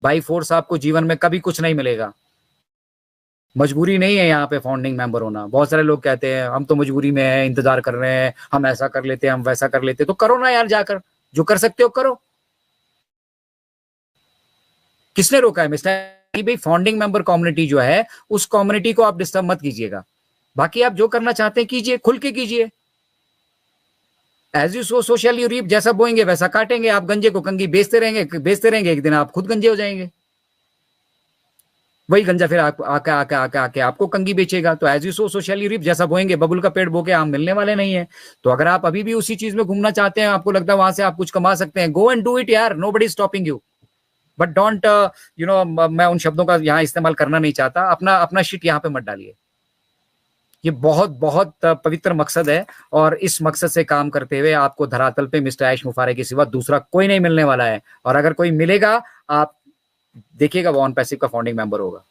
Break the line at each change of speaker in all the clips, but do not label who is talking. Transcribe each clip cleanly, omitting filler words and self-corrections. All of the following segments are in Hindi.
बाई फोर्स आपको जीवन में कभी कुछ नहीं मिलेगा। मजबूरी नहीं है यहाँ पे फाउंडिंग मेंबर होना। बहुत सारे लोग कहते हैं हम तो मजबूरी में है, इंतजार कर रहे हैं, हम ऐसा कर लेते हैं, हम वैसा कर लेते हैं। तो करो ना यार, जाकर जो कर सकते हो करो। किसने रोका है मिस्टर भाई? फाउंडिंग मेंबर कम्युनिटी जो है, उस कम्युनिटी को आप डिस्टर्ब मत कीजिएगा। बाकी आप जो करना चाहते हैं कीजिए, खुल के कीजिए। As you sow so shall you reap, जैसा बोएंगे वैसा काटेंगे। आप गंजे को कंगी बेचते रहेंगे, एक दिन आप खुद गंजे हो जाएंगे। वही गंजा फिर आके आके आके आके आपको कंगी बेचेगा। तो as you sow so shall you reap, जैसा बोएंगे, बबुल का पेड़ बो के आम मिलने वाले नहीं है। तो अगर आप अभी भी उसी चीज में घूमना चाहते हैं, आपको लगता है वहां से आप कुछ कमा सकते हैं, गो एंड डू इट यार, nobody stopping you. But don't मैं उन शब्दों का यहाँ इस्तेमाल करना नहीं चाहता। अपना अपना शिट यहाँ पे मत डालिए। ये बहुत बहुत पवित्र मकसद है, और इस मकसद से काम करते हुए आपको धरातल पे मिस्टर ऐश मुफारे के सिवा दूसरा कोई नहीं मिलने वाला है। और अगर कोई मिलेगा, आप देखिएगा वो ऑन पैसिव का फाउंडिंग मेंबर होगा।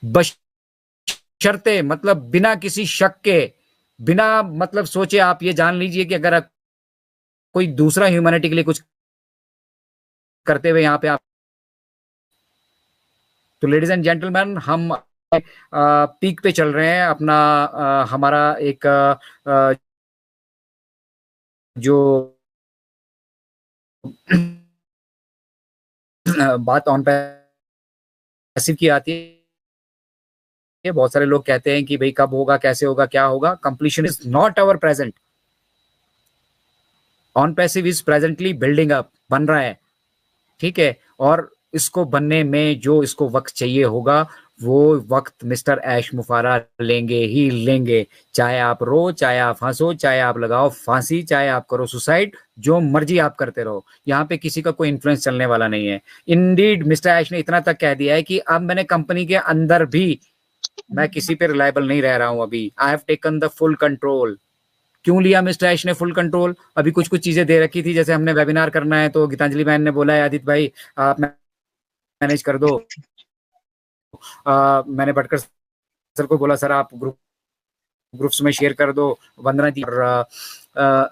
बशर्ते, मतलब बिना किसी शक के, बिना मतलब सोचे आप ये जान लीजिए कि अगर कोई दूसरा ह्यूमैनिटी के लिए कुछ करते हुए यहाँ पे आप, तो लेडीज एंड जेंटलमैन, हम पीक पे चल रहे हैं अपना। हमारा एक जो बात ऑन पैसिव की आती है, बहुत सारे लोग कहते हैं कि भाई कब होगा, कैसे होगा, क्या होगा। Completion is not our present. On passive is presently building up, बन रहा है, ठीक है। और इसको बनने में जो इसको वक्त चाहिए होगा, वो वक्त मिस्टर ऐश मुफारा लेंगे ही लेंगे। चाहे आप रो, चाहे आप हंसो, चाहे आप लगाओ फांसी, चाहे आप करो सुसाइड, जो मर्जी आप करते रहो, यहाँ पे किसी का कोई इन्फ्लुएंस चलने वाला नहीं है। इंडीड मिस्टर ऐश ने इतना तक कह दिया है कि अब मैंने कंपनी के अंदर भी मैं किसी पे रिलायबल नहीं रह रहा हूं। अभी I have taken the full control. क्यों लिया मिस्टर ऐश ने फुल कंट्रोल? अभी कुछ कुछ चीजें दे रखी थी, जैसे हमने वेबिनार करना है तो गीतांजलि बहन ने बोला है आदित्य भाई आप मैनेज कर दो। मैंने भटकर सर को बोला सर आप ग्रुप्स में शेयर कर दो। वंदना जी, और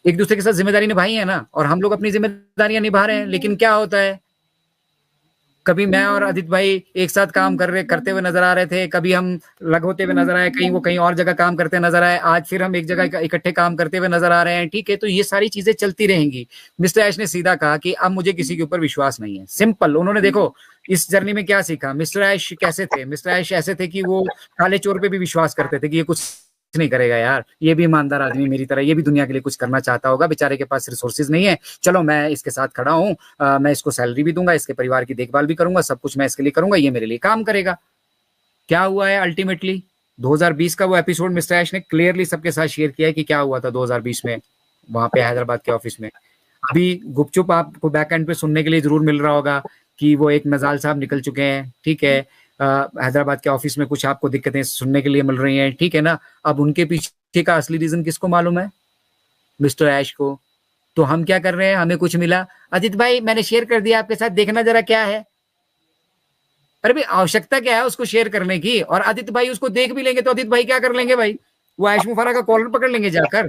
एक दूसरे के साथ जिम्मेदारी निभाई है ना, और हम लोग अपनी जिम्मेदारियां निभा रहे हैं। लेकिन क्या होता है, कभी मैं और आदित्य भाई एक साथ काम करते हुए नजर आ रहे थे, कभी हम अलग होते हुए नजर आए, कहीं वो कहीं और जगह काम करते नजर आए, आज फिर हम एक जगह इकट्ठे काम करते हुए नजर आ रहे हैं, ठीक है। तो ये सारी चीजें चलती रहेंगी। मिस्टर ऐश ने सीधा कहा कि अब मुझे किसी के ऊपर विश्वास नहीं है। सिंपल। उन्होंने देखो इस जर्नी में क्या सीखा। मिस्टर ऐश कैसे थे? मिस्टर ऐश ऐसे थे कि वो काले चोर पे भी विश्वास करते थे कि ये कुछ नहीं करेगा यार, ये भी ईमानदार आदमी मेरी तरह, ये भी दुनिया के लिए कुछ करना चाहता होगा, बेचारे के पास रिसोर्सेज नहीं है, चलो मैं इसके साथ खड़ा हूँ, मैं इसको सैलरी भी दूंगा, इसके परिवार की देखभाल भी करूंगा, सब कुछ मैं इसके लिए करूंगा, ये मेरे लिए काम करेगा। क्या हुआ है अल्टीमेटली? 2020 का वो एपिसोड मिस्टर ऐश ने क्लियरली सबके साथ शेयर किया है कि क्या हुआ था 2020 में वहां पे हैदराबाद के ऑफिस में। अभी गुपचुप आपको बैक एंड पे सुनने के लिए जरूर मिल रहा होगा कि वो एक नजाल साहब निकल चुके हैं, ठीक है। हैदराबाद के ऑफिस में कुछ आपको दिक्कतें सुनने के लिए मिल रही हैं, ठीक है ना। अब उनके पीछे का असली रीजन किसको मालूम है? मिस्टर ऐश को। तो हम क्या कर रहे हैं, हमें कुछ मिला, अदित भाई मैंने शेयर कर दिया आपके साथ, देखना जरा क्या है। अरे भाई आवश्यकता क्या है उसको शेयर करने की? और आदित्य भाई उसको देख भी लेंगे तो आदित्य भाई क्या कर लेंगे भाई? वो ऐश मुफारा का कॉलर पकड़ लेंगे जाकर।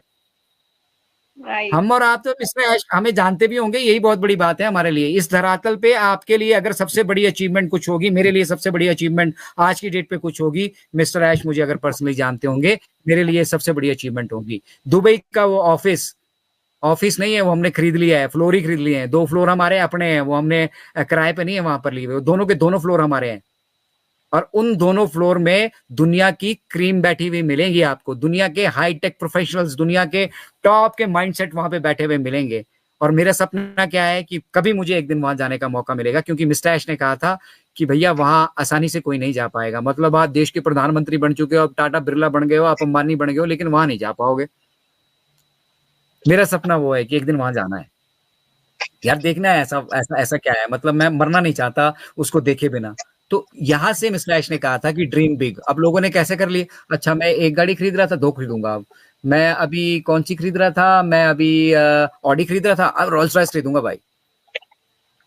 हम और आप तो मिस्टर ऐश हमें जानते भी होंगे, यही बहुत बड़ी बात है हमारे लिए। इस धरातल पे आपके लिए अगर सबसे बड़ी अचीवमेंट कुछ होगी, मेरे लिए सबसे बड़ी अचीवमेंट आज की डेट पे कुछ होगी, मिस्टर ऐश मुझे अगर पर्सनली जानते होंगे, मेरे लिए सबसे बड़ी अचीवमेंट होगी। दुबई का वो ऑफिस नहीं है, वो हमने खरीद लिया है, फ्लोर ही खरीद लिए हैं। 2 फ्लोर हमारे अपने हैं, वो हमने किराए पे नहीं है वहां पर लिए हुए, दोनों के दोनों फ्लोर हमारे हैं। और उन दोनों फ्लोर में दुनिया की क्रीम बैठी हुई मिलेंगी आपको, दुनिया के हाईटेक प्रोफेशनल्स, दुनिया के टॉप के माइंडसेट वहां पे बैठे हुए मिलेंगे। और मेरा सपना क्या है कि कभी मुझे एक दिन वहां जाने का मौका मिलेगा, क्योंकि मिस्टर ऐश ने कहा था कि भैया वहां आसानी से कोई नहीं जा पाएगा। मतलब आप देश के प्रधानमंत्री बन चुके हो, आप टाटा बिरला बन गए हो, आप अंबानी बन गए हो, लेकिन वहां नहीं जा पाओगे। मेरा सपना वो है कि एक दिन वहां जाना है यार, देखना है ऐसा ऐसा ऐसा क्या है। मतलब मैं मरना नहीं चाहता उसको देखे बिना। तो यहां से मिस्टर ऐश ने कहा था कि ड्रीम बिग। अब लोगों ने कैसे कर लिए, अच्छा मैं एक गाड़ी खरीद रहा था, 2 खरीदूंगा। अब मैं अभी कौन सी खरीद रहा था, मैं अभी ऑडी खरीद रहा था, अब रोल्स रॉयस खरीदूंगा भाई।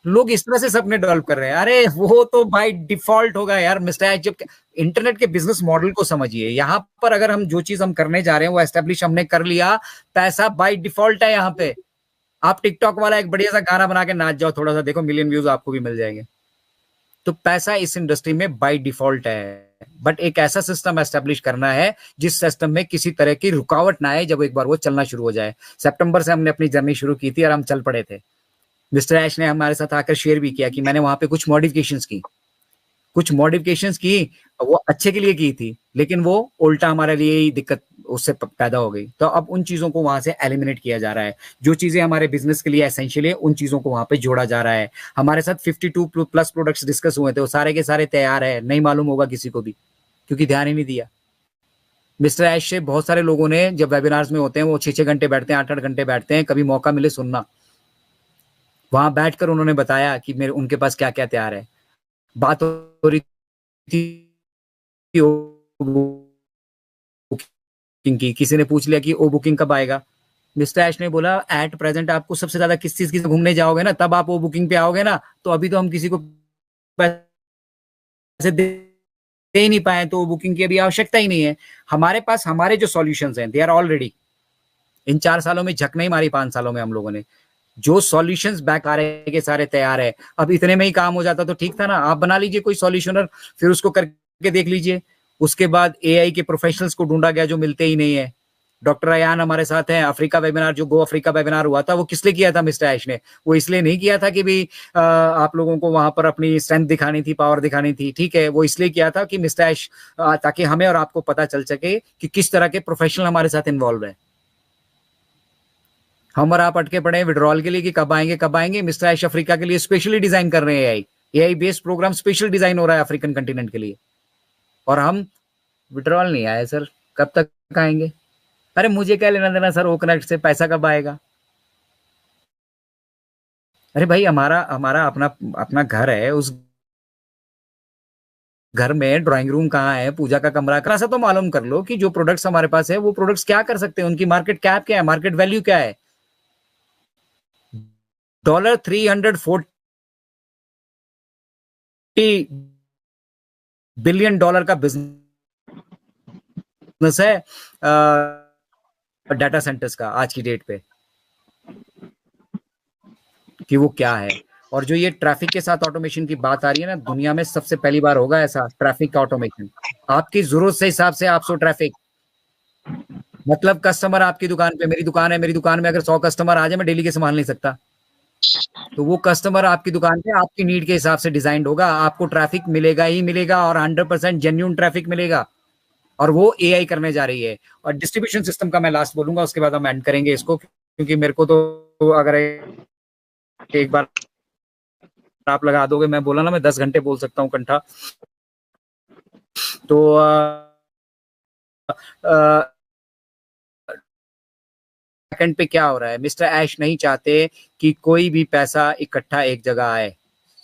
लोग इस तरह से सपने डेवलप कर रहे हैं। अरे वो तो भाई डिफॉल्ट होगा यार। मिस्टर ऐश, जब इंटरनेट के बिजनेस मॉडल को समझिए, यहाँ पर अगर हम जो चीज हम करने जा रहे हैं वो एस्टेब्लिश हमने कर लिया, पैसा बाय डिफॉल्ट है यहाँ पे। आप टिकटॉक वाला एक बढ़िया सा गाना बना के नाच जाओ, थोड़ा सा देखो, मिलियन व्यूज आपको भी मिल जाएंगे। तो पैसा इस इंडस्ट्री में बाय डिफॉल्ट है, बट एक ऐसा सिस्टम एस्टेब्लिश करना है जिस सिस्टम में किसी तरह की रुकावट ना आए जब एक बार वो चलना शुरू हो जाए। सितंबर से हमने अपनी जर्नी शुरू की थी और हम चल पड़े थे। मिस्टर ऐश ने हमारे साथ आकर शेयर भी किया कि मैंने वहां पे कुछ मॉडिफिकेशंस की, वो अच्छे के लिए की थी, लेकिन वो उल्टा हमारे लिए ही दिक्कत उससे पैदा हो गई। तो अब उन चीजों को वहां से एलिमिनेट किया जा रहा है। जो चीजें हमारे बिजनेस के लिए एसेंशियल है उन चीजों को वहां पे जोड़ा जा रहा है। हमारे साथ 52 प्लस प्रोडक्ट्स डिस्कस हुए थे, वो सारे के सारे तैयार है, नहीं मालूम होगा किसी को भी, क्योंकि ध्यान ही नहीं दिया। मिस्टर ऐश से बहुत सारे लोगों ने, जब वेबिनार्स में होते हैं वो 6-6 घंटे बैठते हैं, 8-8 घंटे बैठते हैं, कभी मौका मिले सुनना, वहां बैठकर उन्होंने बताया कि मेरे उनके पास क्या क्या तैयार है। बात हो रही थी बुकिंग की, किसी ने पूछ लिया कि ओ बुकिंग कब आएगा। मिस्टर ऐश ने बोला एट प्रेजेंट आपको सबसे ज्यादा किस चीज की घूमने जाओगे ना, तब आप वो बुकिंग पे आओगे ना, तो अभी तो हम किसी को पैसे दे ही नहीं पाए, तो बुकिंग की अभी आवश्यकता ही नहीं है। हमारे पास हमारे जो सॉल्यूशंस हैं दे आर ऑलरेडी, इन 4 सालों में झक नहीं मारी, 5 सालों में हम लोगों ने जो सॉल्यूशंस बैक आ रहे के सारे तैयार है। अब इतने में ही काम हो जाता तो ठीक था ना, आप बना लीजिए कोई सॉल्यूशनर, फिर उसको करके देख लीजिए। उसके बाद एआई के प्रोफेशनल्स को ढूंढा गया जो मिलते ही नहीं है। डॉक्टर अयान हमारे साथ हैं। अफ्रीका वेबिनार, जो गो अफ्रीका वेबिनार हुआ था, वो किस लिए किया था मिस्टर ऐश ने? वो इसलिए नहीं किया था कि भी आप लोगों को वहां पर अपनी स्ट्रेंथ दिखानी थी, पावर दिखानी थी, ठीक है, वो इसलिए किया था कि मिस्टर ऐश, ताकि हमें और आपको पता चल सके कि किस तरह के प्रोफेशनल हमारे साथ इन्वॉल्व है। हम और आप अटके पड़े हैं विड्रॉल के लिए कि कब आएंगे कब आएंगे। मिस्टर ऐश अफ्रीका के लिए स्पेशली डिजाइन कर रहे हैं AI based program, special design हो रहा है अफ्रीकन कंटिनेंट के लिए, और हम विड्रॉल नहीं आए सर, कब तक आएंगे? अरे मुझे क्या लेना देना सर ओकनेक्ट से, पैसा कब आएगा? अरे भाई हमारा हमारा अपना अपना घर है, उस घर में ड्राइंग रूम कहाँ है, पूजा का कमरा कहाँ, सा तो मालूम कर लो कि जो प्रोडक्ट्स हमारे पास है वो प्रोडक्ट्स क्या कर सकते हैं, उनकी मार्केट कैप क्या है, मार्केट वैल्यू क्या है। $340 बिलियन का बिजनेस है डाटा सेंटर्स का आज की डेट पे, कि वो क्या है। और जो ये ट्रैफिक के साथ ऑटोमेशन की बात आ रही है ना, दुनिया में सबसे पहली बार होगा ऐसा ट्रैफिक का ऑटोमेशन। आपकी जरूरत से हिसाब से 800 ट्रैफिक, मतलब कस्टमर आपकी दुकान पे, मेरी दुकान है, मेरी दुकान में अगर 100 कस्टमर आ जाए, मैं डेली के संभाल नहीं सकता, तो वो कस्टमर आपकी दुकान पे आपकी नीड के हिसाब से डिजाइन होगा, आपको ट्रैफिक मिलेगा ही मिलेगा, और 100% जेन्युइन ट्रैफिक मिलेगा, और वो एआई करने जा रही है। और डिस्ट्रीब्यूशन सिस्टम का मैं लास्ट बोलूंगा, उसके बाद हम एंड करेंगे इसको, क्योंकि मेरे को तो अगर एक बार आप लगा दोगे, मैं बोला ना मैं 10 घंटे बोल सकता हूँ कंठा। तो सेकंड पे क्या हो रहा है, मिस्टर ऐश नहीं चाहते कि कोई भी पैसा इकट्ठा एक जगह आए।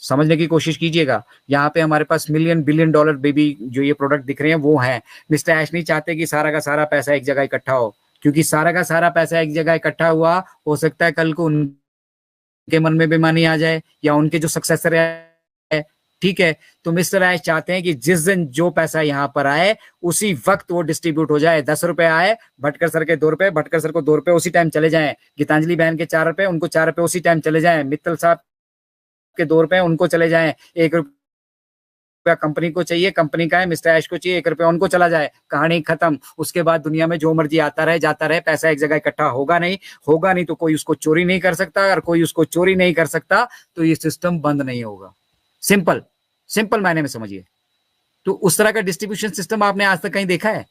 समझने की कोशिश कीजिएगा, यहाँ पे हमारे पास मिलियन बिलियन डॉलर बेबी जो ये प्रोडक्ट दिख रहे हैं वो हैं। मिस्टर ऐश नहीं चाहते कि सारा का सारा पैसा एक जगह इकट्ठा हो, क्योंकि सारा का सारा पैसा एक जगह इकट्ठा हुआ, हो सकता है कल को उनके मन में बेईमानी आ जाए, या उनके जो सक्सेसर है, ठीक है। तो मिस्टर ऐश चाहते हैं कि जिस दिन जो पैसा यहाँ पर आए उसी वक्त वो डिस्ट्रीब्यूट हो जाए। 10 रुपए आए, भटकर सर के 2 रुपए, भटकर सर को 2 रुपए उसी टाइम चले जाएं, गीतांजलि बहन के 4 रुपए, उनको 4 रुपए उसी टाइम चले जाएं, मित्तल साहब के 2 रुपए उनको चले जाएं, 1 रुपया कंपनी को चाहिए, कंपनी का है, मिस्टर ऐश को चाहिए, 1 रुपया उनको चला जाए, कहानी खत्म। उसके बाद दुनिया में जो मर्जी आता रहे जाता रहे, पैसा एक जगह इकट्ठा होगा नहीं तो कोई उसको चोरी नहीं कर सकता, अगर कोई उसको चोरी नहीं कर सकता तो ये सिस्टम बंद नहीं होगा। सिंपल मायने में समझिए। तो उस तरह का डिस्ट्रीब्यूशन सिस्टम आपने आज तक कहीं देखा है?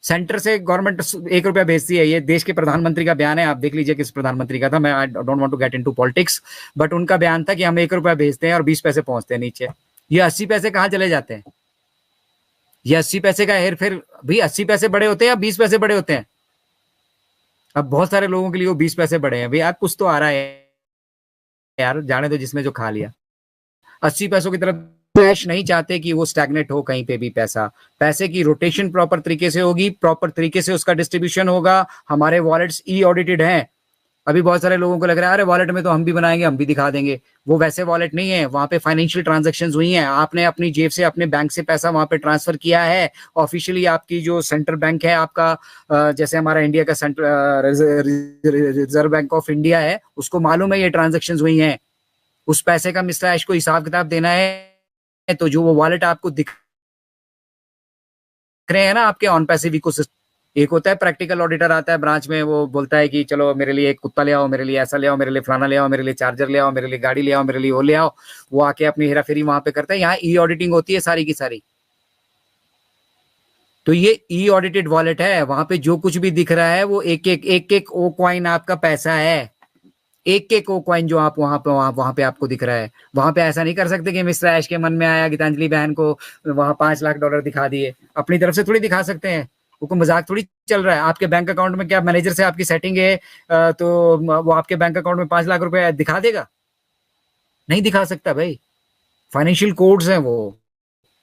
सेंटर से गवर्नमेंट 1 रुपया भेजती है, ये देश के प्रधानमंत्री का बयान है, आप देख लीजिए किस प्रधानमंत्री का था, मैं I don't want to get into politics, but उनका बयान था कि हम 1 रुपया भेजते हैं और 20 पैसे पहुंचते हैं नीचे। ये 80 पैसे कहाँ चले जाते हैं? ये 80 पैसे का हेर फेर भी, 80 पैसे बड़े होते हैं या 20 पैसे बड़े होते हैं? अब बहुत सारे लोगों के लिए वो 20 पैसे बड़े हैं, भैया कुछ तो आ रहा है यार, जाने दो जिसने जो खा लिया। 80 पैसों की तरफ ऐश नहीं चाहते कि वो स्टैग्नेट हो कहीं पे भी पैसा। पैसे की रोटेशन प्रॉपर तरीके से होगी, प्रॉपर तरीके से उसका डिस्ट्रीब्यूशन होगा। हमारे वॉलेट्स ई ऑडिटेड हैं, अभी बहुत सारे लोगों को लग रहा है अरे वॉलेट में तो हम भी बनाएंगे, हम भी दिखा देंगे। वो वैसे वॉलेट नहीं है, वहां पे फाइनेंशियल ट्रांजैक्शंस हुई हैं, आपने अपनी जेब से अपने बैंक से पैसा वहां पे ट्रांसफर किया है। ऑफिशियली आपकी जो सेंट्रल बैंक है आपका, जैसे हमारा इंडिया का रिजर्व बैंक ऑफ इंडिया है, उसको मालूम है ये ट्रांजेक्शन हुई हैं। उस पैसे का मिस्टर ऐश को हिसाब किताब देना है, तो जो वो वॉलेट आपको दिख रहे हैं ना आपके ऑन पैसिव इकोसिस्टम, एक होता है प्रैक्टिकल ऑडिटर आता है ब्रांच में, वो बोलता है कि चलो मेरे लिए एक कुत्ता ले आओ, मेरे लिए ऐसा ले आओ, मेरे लिए फलाना ले आओ, मेरे लिए चार्जर ले आओ, मेरे लिए गाड़ी ले आओ, मेरे लिए वो ले आओ। वो आके अपनी हेरा फेरी वहां पे करता है। यहाँ ई ऑडिटिंग होती है सारी की सारी। तो ये ई ऑडिटेड वॉलेट है, वहां पे जो कुछ भी दिख रहा है वो एक एक ओ कॉइन आपका पैसा है। एक एक ओ कॉइन जो आप वहां पे आपको दिख रहा है। वहां पे ऐसा नहीं कर सकते कि मिस्टर ऐश के मन में आया गीतांजलि बहन को वहां $5 लाख दिखा दिए, अपनी तरफ से थोड़ी दिखा सकते हैं। वो कोई मजाक थोड़ी चल रहा है। आपके बैंक अकाउंट में क्या मैनेजर से आपकी सेटिंग है तो वो आपके बैंक अकाउंट में $5 लाख दिखा देगा? नहीं दिखा सकता भाई। फाइनेंशियल कोड्स हैं वो,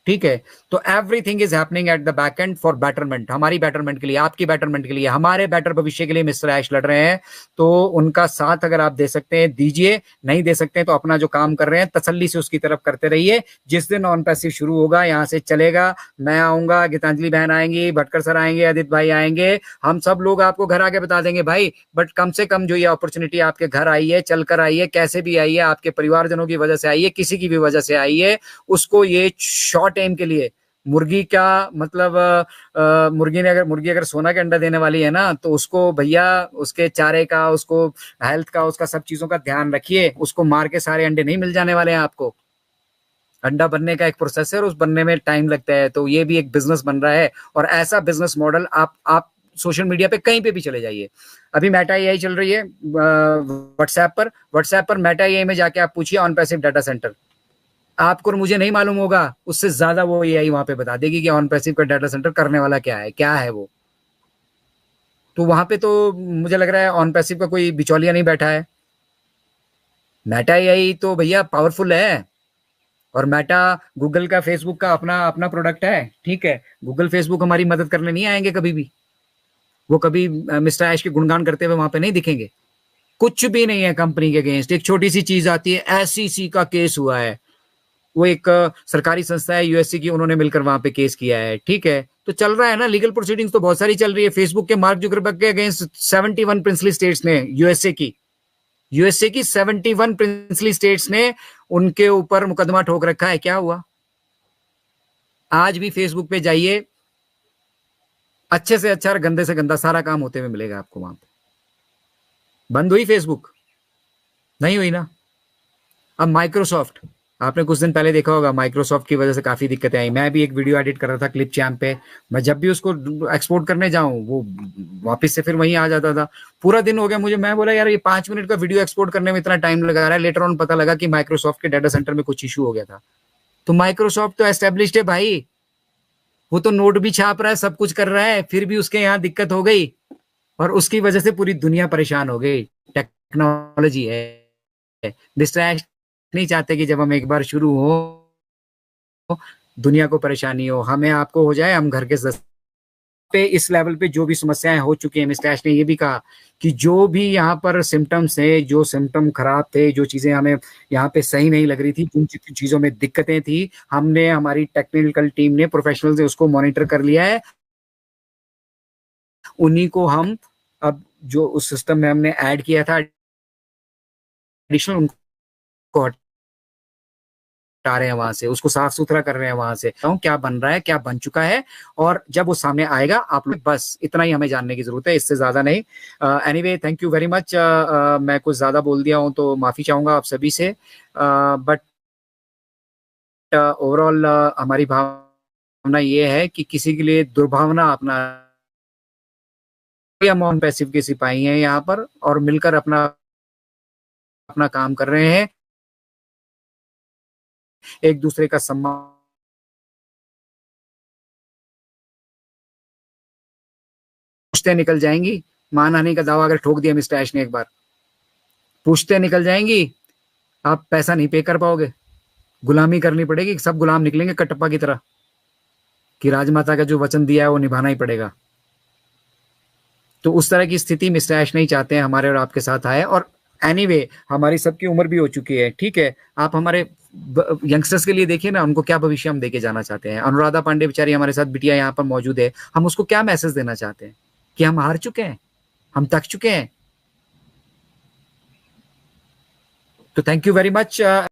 ठीक है। तो everything is happening at the back and for betterment, हमारी बेटरमेंट के लिए, आपकी बेटरमेंट के लिए, हमारे बेटर भविष्य के लिए मिस्टर ऐश लड़ रहे हैं। तो उनका साथ अगर आप दे सकते हैं दीजिए, नहीं दे सकते हैं तो अपना जो काम कर रहे हैं तसल्ली से उसकी तरफ करते रहिए। जिस दिन ऑन पैसिव शुरू होगा यहाँ से चलेगा, मैं आऊंगा, गीतांजलि बहन आएंगी, भटकर सर आएंगे, आदित्य भाई आएंगे, हम सब लोग आपको घर आके बता देंगे भाई। बट कम से कम जो ये अपॉर्चुनिटी आपके घर आई है, चलकर आई है, कैसे भी आई है, आपके परिवारजनों की वजह से आई है, किसी की भी वजह से आई है, उसको ये शॉर्ट टाइम के लिए, मुर्गी का मतलब मुर्गी अगर सोना के अंडा देने वाली है ना, तो उसको भैया उसके चारे का, उसको हेल्थ का, उसका सब चीजों का ध्यान रखिए। उसको मार के सारे अंडे नहीं मिल जाने वाले हैं आपको। अंडा बनने का एक प्रोसेस है और उस बनने में टाइम लगता है। तो ये भी एक बिजनेस बन रहा है, और ऐसा बिजनेस मॉडल आप सोशल मीडिया पे कहीं पे भी चले जाइए। अभी मेटा एआई चल रही है व्हाट्सएप पर मेटा एआई में जाके आप पूछिए ऑन पैसिव डाटा सेंटर, आपको और मुझे नहीं मालूम होगा, उससे ज्यादा वो एआई वहां पे बता देगी कि ऑन पैसिव का डाटा सेंटर करने वाला क्या है वो। तो वहां पे तो मुझे लग रहा है ऑन पैसिव का कोई बिचौलिया नहीं बैठा है। मेटा एआई तो भैया पावरफुल है। और मेटा गूगल का, फेसबुक का अपना अपना प्रोडक्ट है, ठीक है। गूगल फेसबुक हमारी मदद करने नहीं आएंगे कभी भी। वो कभी मिस्टर ऐश के गुणगान करते हुए वहां पे नहीं दिखेंगे। कुछ भी नहीं है कंपनी के अगेंस्ट। एक छोटी सी चीज आती है, एसईसी का केस हुआ है, वो एक सरकारी संस्था है यूएससी की, उन्होंने मिलकर वहां पे केस किया है, ठीक है। तो चल रहा है ना, लीगल प्रोसीडिंग्स तो बहुत सारी चल रही है। फेसबुक के मार्क जुकरबर्ग के अगेंस्ट 71 प्रिंसली स्टेट्स ने, यूएसए की 71 प्रिंसली स्टेट्स ने उनके ऊपर मुकदमा ठोक रखा है। क्या हुआ? आज भी फेसबुक पे जाइए, अच्छे से अच्छा और गंदे से गंदा सारा काम होते हुए मिलेगा आपको वहां पे। बंद हुई फेसबुक? नहीं हुई ना। अब माइक्रोसॉफ्ट, आपने कुछ दिन पहले देखा होगा, माइक्रोसॉफ्ट की वजह से काफी दिक्कतें आई। मैं भी एक वीडियो एडिट कर रहा था क्लिप चैम्प पे, मैं जब भी उसको एक्सपोर्ट करने जाऊं वो वापस से फिर वहीं आ जाता था। पूरा दिन हो गया मुझे, मैं बोला यार ये 5 मिनट का वीडियो एक्सपोर्ट करने में इतना टाइम लगा रहा है। लेटर ऑन पता लगा कि माइक्रोसॉफ्ट के डाटा सेंटर में कुछ इशू हो गया था। तो माइक्रोसॉफ्ट तो एस्टेब्लिश्ड है भाई, वो तो नोट भी छाप रहा है, सब कुछ कर रहा है, फिर भी उसके यहाँ दिक्कत हो गई और उसकी वजह से पूरी दुनिया परेशान हो गई। टेक्नोलॉजी है, डिस्ट्रैक्ट नहीं चाहते कि जब हम एक बार शुरू हो दुनिया को परेशानी हो, हमें आपको हो जाए, हम घर के पे इस लेवल पे जो भी समस्याएं हो चुकी हैं। मिस्टर ऐश ने ये भी कहा कि जो भी यहाँ पर सिम्टम्स है, जो सिम्टम खराब थे, जो चीजें हमें यहाँ पे सही नहीं लग रही थी, जिन चीजों में दिक्कतें थी, हमने, हमारी टेक्निकल टीम ने, प्रोफेशनल्स ने उसको मॉनिटर कर लिया है। उन्हीं को हम अब जो उस सिस्टम में हमने ऐड किया था एडिशनल, उनको हटा रहे हैं वहां से, उसको साफ सुथरा कर रहे हैं वहां से, क्या बन रहा है, क्या बन चुका है। और जब वो सामने आएगा आप लोग, बस इतना ही हमें जानने की जरूरत है, इससे ज्यादा नहीं। Anyway, thank you very much. मैं कुछ ज्यादा बोल दिया हूं तो माफी चाहूंगा आप सभी से। बट ओवरऑल हमारी भावना ये है कि किसी के लिए दुर्भावना अपना, हम ऑन पैसिव के सिपाही हैं यहाँ पर और मिलकर अपना अपना काम कर रहे हैं, एक दूसरे का सम्मान। पूछते निकल जाएंगी, मानहानि का दावा अगर ठोक दिया मिस्टर ऐश ने एक बार, पूछते निकल जाएंगी, आप पैसा नहीं पे कर पाओगे, गुलामी करनी पड़ेगी, सब गुलाम निकलेंगे कटप्पा की तरह कि राजमाता का जो वचन दिया है वो निभाना ही पड़ेगा। तो उस तरह की स्थिति मिस्टर ऐश नहीं चाहते हैं हमारे और आपके साथ आए। और एनीवे हमारी सबकी उम्र भी हो चुकी है, ठीक है। आप हमारे यंगस्टर्स के लिए देखिए ना, उनको क्या भविष्य हम देके जाना चाहते हैं। अनुराधा पांडे बेचारी हमारे साथ बिटिया यहाँ पर मौजूद है, हम उसको क्या मैसेज देना चाहते हैं कि हम हार चुके हैं, हम थक चुके हैं। तो थैंक यू वेरी मच।